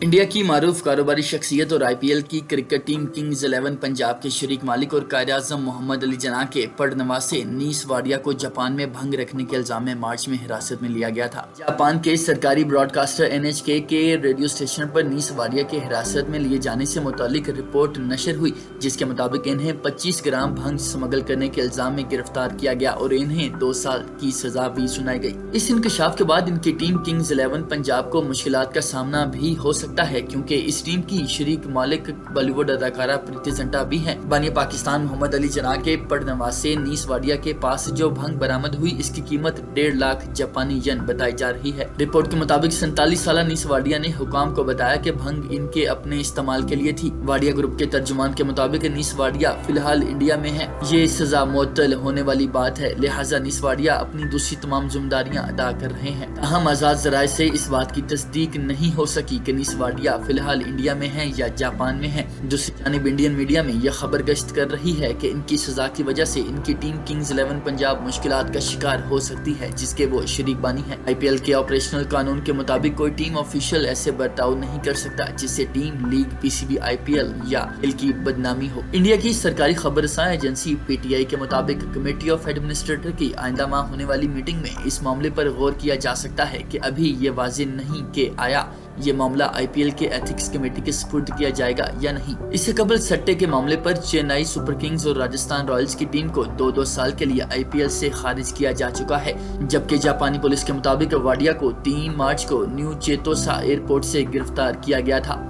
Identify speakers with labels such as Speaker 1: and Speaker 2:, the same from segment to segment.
Speaker 1: India की मारूफ कारोबारी शख्सियत और आईपीएल की क्रिकेट टीम किंग्स 11 पंजाब के शरीक मालिक और कायद-ए-आज़म मोहम्मद अली जिन्नाह के पड़नवासे नीस वाडिया को जापान में भंग रखने के इल्जाम में मार्च में हिरासत में लिया गया था। जापान के सरकारी ब्रॉडकास्टर एनएचके के रेडियो स्टेशन पर नीस वाडिया के हिरासत में लिए जाने से मुतालिक रिपोर्ट नशर हुई, जिसके मुताबिक इन्हें 25 ग्राम भंग स्मगल करने के इल्जाम में गिरफ्तार किया गया और इन्हें 2 साल की सजा भी सुनाई गई। इस इंकशाफ के बाद इनकी टीम किंग्स 11 पंजाब को मुश्किलात का सामना भी हो सकता है, क्योंकि इस टीम की शरीक मालिक बॉलीवुड अदाकारा प्रीति जिंटा भी हैं। बानी पाकिस्तान मोहम्मद अली जिन्नाह के पड़नवासे नीस वाडिया के पास जो भंग बरामद हुई, इसकी कीमत 1.5 लाख जापानी येन बताई जा रही है। रिपोर्ट के मुताबिक 47 साल नीस वाडिया ने हुकाम को बताया कि भंग इनके अपने इस्तेमाल के लिए थी। वाडिया ग्रुप के तर्जुमान के मुताबिक नीस वाडिया फिलहाल इंडिया में है। ये सजा मुअत्तल होने वाली बात है, लिहाजा नीस वाडिया अपनी दूसरी तमाम जिम्मेदारियां अदा कर रहे हैं। हम आजाद जराये से इस बात की तस्दीक नहीं हो सकी कि नीस वाडिया फिलहाल इंडिया में है या जापान में है। दूसरी जानिब इंडियन मीडिया में यह खबर गश्त कर रही है कि इनकी सजा की वजह से इनकी टीम किंग्स 11 पंजाब मुश्किलात का शिकार हो सकती है, जिसके वो शरीक बानी है। आईपीएल के ऑपरेशनल कानून के मुताबिक कोई टीम ऑफिशियल ऐसे बर्ताव नहीं कर सकता जिससे टीम, लीग, पीसीबी, आईपीएल या खेल की बदनामी हो। इंडिया की सरकारी खबरसां एजेंसी पीटीआई के मुताबिक कमेटी ऑफ एडमिनिस्ट्रेटर की आइंदा माह होने वाली मीटिंग में इस मामले पर गौर किया जा सकता है कि अभी ये वाज़ेह नहीं कि आया ये मामला आईपीएल के एथिक्स कमेटी के सुपुर्द किया जाएगा या नहीं। इससे कबल सट्टे के मामले पर चेन्नई सुपर किंग्स और राजस्थान रॉयल्स की टीम को 2-2 साल के लिए आईपीएल से खारिज किया जा चुका है, जबकि जापानी पुलिस के मुताबिक वाडिया को 3 मार्च को न्यू चेतोसा एयरपोर्ट से गिरफ्तार किया गया था।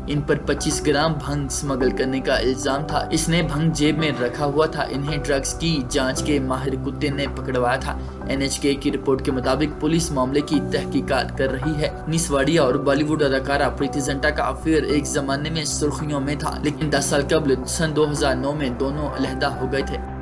Speaker 1: इन पर 25 ग्राम भंग स्मगल करने का इल्जाम था। इसने भंग जेब में रखा हुआ था। इन्हें ड्रग्स की जांच के माहिर कुत्ते ने पकड़वाया था। एनएचके की रिपोर्ट के मुताबिक पुलिस मामले की तहकीकात कर रही है। नीस वाडिया और बॉलीवुड अदाकारा प्रीति जिंटा का अफेयर एक जमाने में सुर्खियों में था, लेकिन 10 साल कबल सन 2009 में दोनों अलहदा हो गए थे।